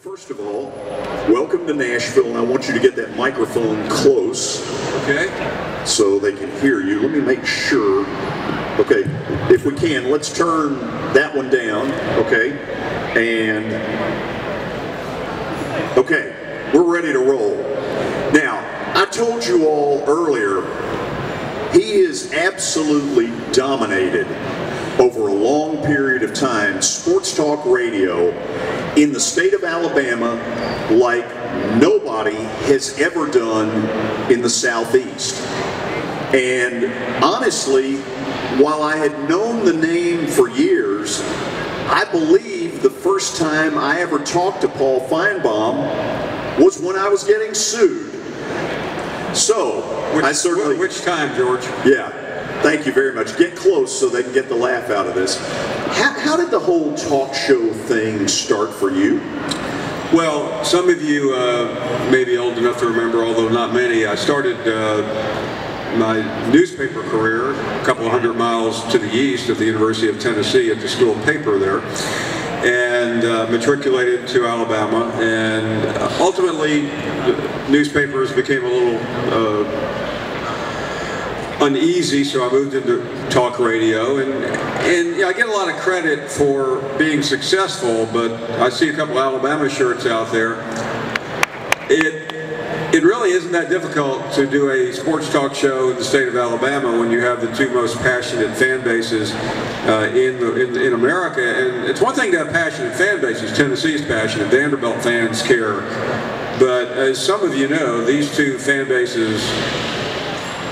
First of all, welcome to Nashville, and I want you to get that microphone close. Okay. So they can hear you. Let me make sure. Okay, if we can, let's turn that one down. Okay. And, okay, we're ready to roll. Now, I told you all earlier, he is absolutely dominated over a long period of time sports talk radio in the state of Alabama like nobody has ever done in the Southeast. And honestly, while I had known the name for years, I believe the first time I ever talked to Paul Finebaum was when I was getting sued. So, I certainly... Which time, George? Yeah. Thank you very much. Get close so they can get the laugh out of this. How did the whole talk show thing start for you? Well, some of you may be old enough to remember, although not many. I started my newspaper career a couple of 100 miles to the east at the University of Tennessee at the school paper there, and matriculated to Alabama, and ultimately newspapers became a little uneasy, so I moved into talk radio, and yeah, I get a lot of credit for being successful, but I see a couple Alabama shirts out there. It really isn't that difficult to do a sports talk show in the state of Alabama when you have the two most passionate fan bases in America. And it's one thing to have passionate fan bases. Tennessee's passionate, Vanderbilt fans care, but as some of you know, these two fan bases,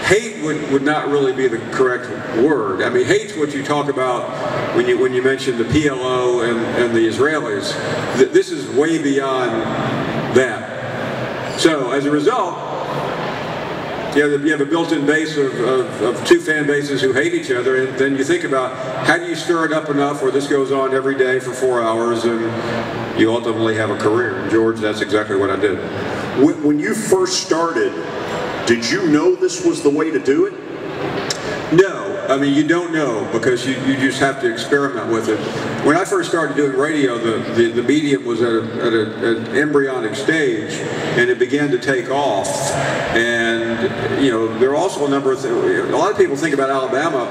hate would not really be the correct word. I mean, hate's what you talk about when you mention the PLO and the Israelis. This is way beyond that. So as a result, you have a built-in base of two fan bases who hate each other, and then you think about how do you stir it up enough where this goes on every day for 4 hours and you ultimately have a career. And George, that's exactly what I did. When you first started, did you know this was the way to do it? No. I mean, you don't know because you just have to experiment with it. When I first started doing radio, the medium was at an embryonic stage, and it began to take off. And, you know, there are also a number of things. A lot of people think about Alabama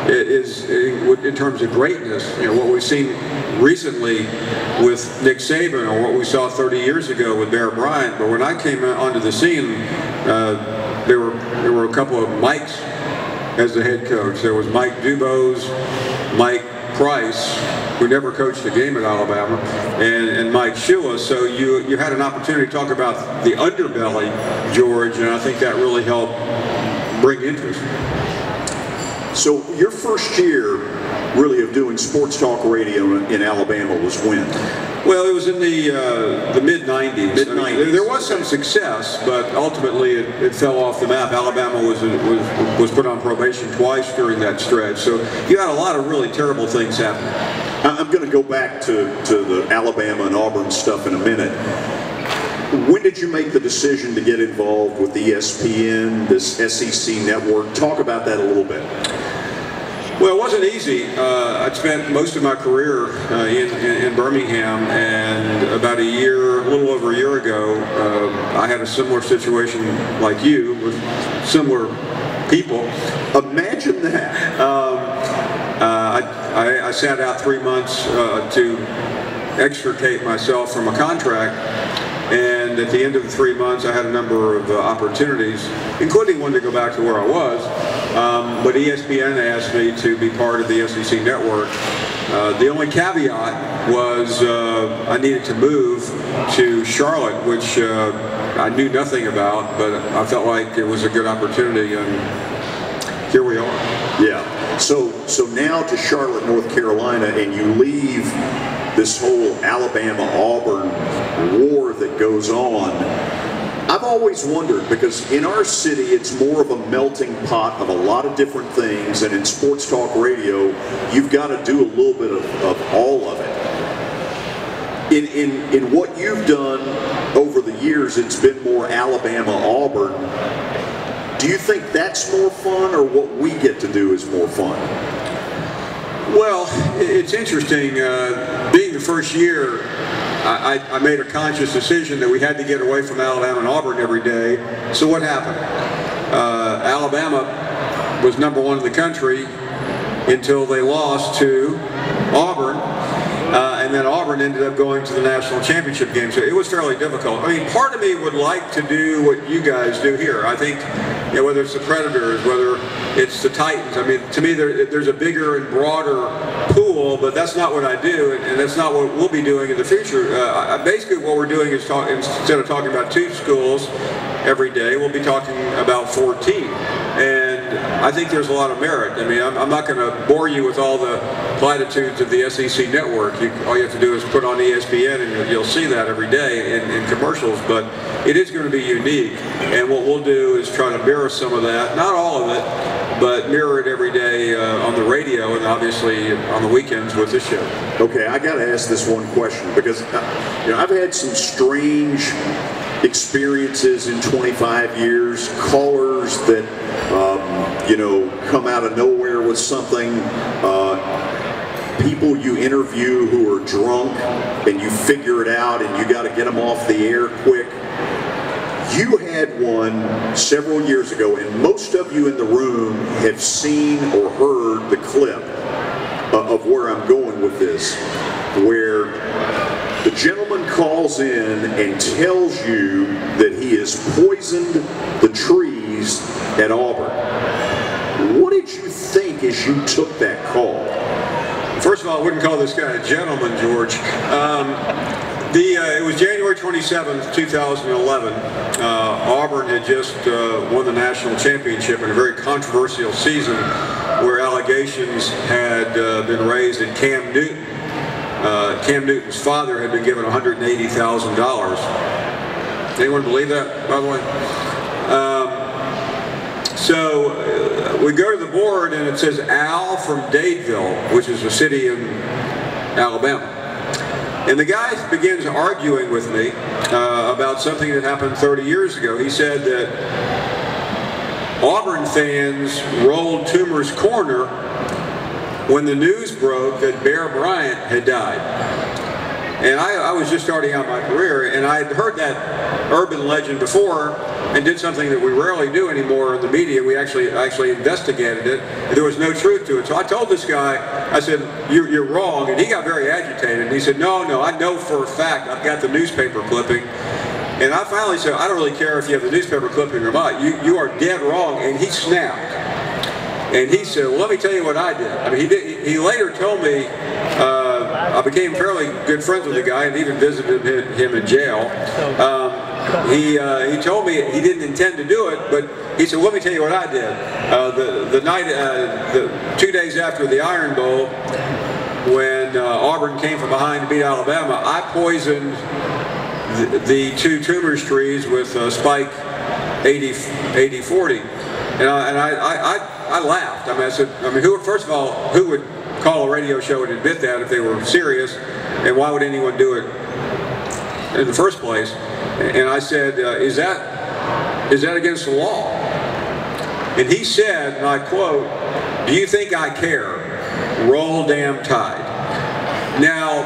in terms of greatness. You know, what we've seen recently with Nick Saban, or what we saw 30 years ago with Bear Bryant. But when I came onto the scene, there were a couple of Mikes as the head coach. There was Mike Dubose, Mike Price, who never coached a game at Alabama, and Mike Shula. So you had an opportunity to talk about the underbelly, George, and I think that really helped bring interest. So your first year, really, of doing sports talk radio in Alabama was when? Well, it was in the mid-'90s. Mid-'90s. There was some success, but ultimately it fell off the map. Alabama was put on probation twice during that stretch, so you had a lot of really terrible things happening. I'm going to go back to the Alabama and Auburn stuff in a minute. When did you make the decision to get involved with ESPN, this SEC network? Talk about that a little bit. Well, it wasn't easy. I'd spent most of my career in Birmingham, and about a little over a year ago, I had a similar situation like you with similar people. Imagine that. I sat out 3 months to extricate myself from a contract. And at the end of the 3 months, I had a number of opportunities, including one to go back to where I was. But ESPN asked me to be part of the SEC network. The only caveat was I needed to move to Charlotte, which I knew nothing about, but I felt like it was a good opportunity, and here we are. Yeah. So now to Charlotte, North Carolina, and you leave this whole Alabama-Auburn war that goes on. I've always wondered, because in our city it's more of a melting pot of a lot of different things, and in sports talk radio you've got to do a little bit of all of it. In what you've done over the years, it's been more Alabama-Auburn. Do you think that's more fun, or what we get to do is more fun? Well, it's interesting. Being the first year I made a conscious decision that we had to get away from Alabama and Auburn every day. So what happened? Alabama was #1 in the country until they lost to Auburn. And then Auburn ended up going to the national championship game, so it was fairly difficult. I mean, part of me would like to do what you guys do here. I think, you know, whether it's the Predators, whether it's the Titans, I mean, to me there's a bigger and broader pool, but that's not what I do, and that's not what we'll be doing in the future. Basically what we're doing is, instead of talking about 2 schools every day, we'll be talking about 14. And I think there's a lot of merit. I mean, I'm not going to bore you with all the platitudes of the SEC network. All you have to do is put on ESPN and you'll see that every day in commercials, but it is going to be unique. And what we'll do is try to mirror some of that, not all of it, but mirror it every day on the radio and obviously on the weekends with this show. Okay, I got to ask this one question because you know, I've had some strange experiences in 25 years, callers that you know, come out of nowhere with something, people you interview who are drunk and you figure it out and you got to get them off the air quick. You had one several years ago, and most of you in the room have seen or heard the clip of where I'm going with this, where the gentleman calls in and tells you that he has poisoned the trees at Auburn. What did you think as you took that call? First of all, I wouldn't call this guy a gentleman, George. It was January 27th, 2011. Auburn had just won the national championship in a very controversial season where allegations had been raised that Cam Newton, Cam Newton's father, had been given $180,000. Anyone believe that, by the way? So we go to the board and it says Al from Dadeville, which is a city in Alabama. And the guy begins arguing with me about something that happened 30 years ago. He said that Auburn fans rolled Toomer's Corner when the news broke that Bear Bryant had died. And I was just starting out my career, and I had heard that urban legend before and did something that we rarely do anymore in the media. We actually investigated it. There was no truth to it. So I told this guy, I said, you're wrong. And he got very agitated. And he said, no, I know for a fact. I've got the newspaper clipping. And I finally said, I don't really care if you have the newspaper clipping or not. You are dead wrong. And he snapped. And he said, well, let me tell you what I did. I mean, he later told me, I became fairly good friends with the guy and even visited him in jail. He told me he didn't intend to do it, but he said, let me tell you what I did. The 2 days after the Iron Bowl, when Auburn came from behind to beat Alabama, I poisoned the 2 Toomer's trees with Spike 8040. And I laughed. I mean, I said, first of all, who would call a radio show and admit that if they were serious, and why would anyone do it in the first place? And I said, is that against the law? And he said, and I quote, do you think I care? Roll damn Tide. Now,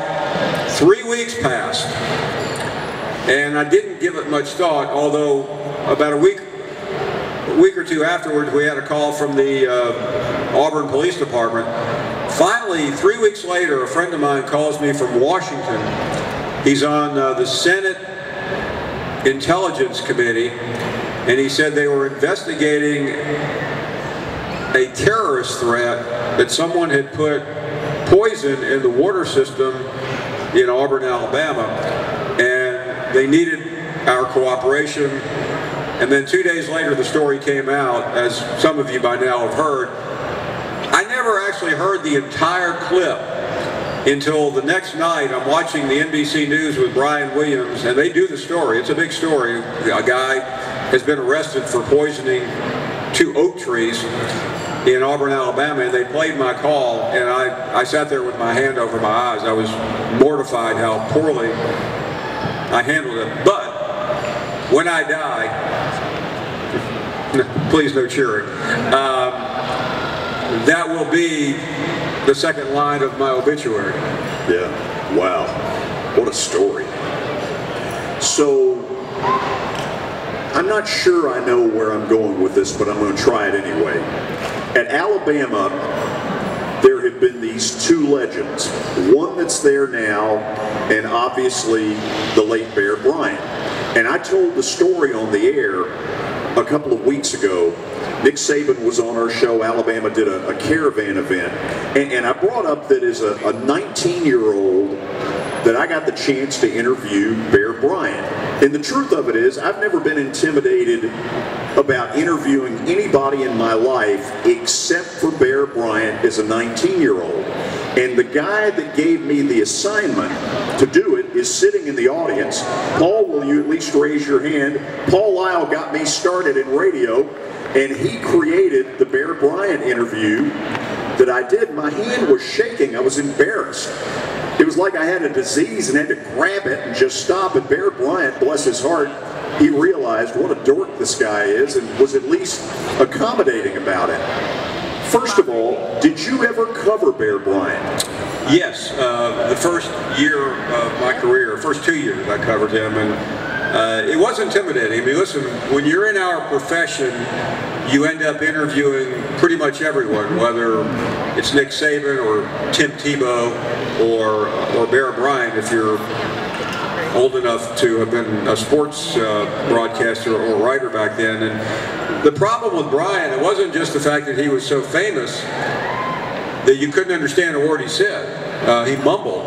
3 weeks passed, and I didn't give it much thought, although about a week or two afterwards, we had a call from the Auburn Police Department. Finally, 3 weeks later, a friend of mine calls me from Washington. He's on the Senate Intelligence Committee, and he said they were investigating a terrorist threat that someone had put poison in the water system in Auburn, Alabama, and they needed our cooperation. And then 2 days later, the story came out, as some of you by now have heard. I never actually heard the entire clip until the next night. I'm watching the NBC News with Brian Williams, and they do the story. It's a big story. A guy has been arrested for poisoning 2 oak trees in Auburn, Alabama, and they played my call, and I sat there with my hand over my eyes. I was mortified how poorly I handled it. But when I die, please no cheering, that will be the second line of my obituary. Yeah, wow. What a story. So, I'm not sure I know where I'm going with this, but I'm going to try it anyway. At Alabama, there have been these two legends. One that's there now, and obviously the late Bear Bryant. And I told the story on the air a couple of weeks ago. Nick Saban was on our show. Alabama did a caravan event. And I brought up that as a 19-year-old, that I got the chance to interview Bear Bryant. And the truth of it is, I've never been intimidated about interviewing anybody in my life except for Bear Bryant as a 19-year-old. And the guy that gave me the assignment to do it is sitting in the audience. Paul, will you at least raise your hand? Paul Lyle got me started in radio, and he created the Bear Bryant interview that I did. My hand was shaking. I was embarrassed. It was like I had a disease and had to grab it and just stop. And Bear Bryant, bless his heart, he realized what a dork this guy is and was at least accommodating about it. First of all, did you ever cover Bear Bryant? Yes, the first year of my career, first 2 years I covered him, and it was intimidating. I mean, listen, when you're in our profession, you end up interviewing pretty much everyone, whether it's Nick Saban or Tim Tebow or Bear Bryant, if you're old enough to have been a sports broadcaster or writer back then. And the problem with Bryant, it wasn't just the fact that he was so famous that you couldn't understand a word he said. He mumbled.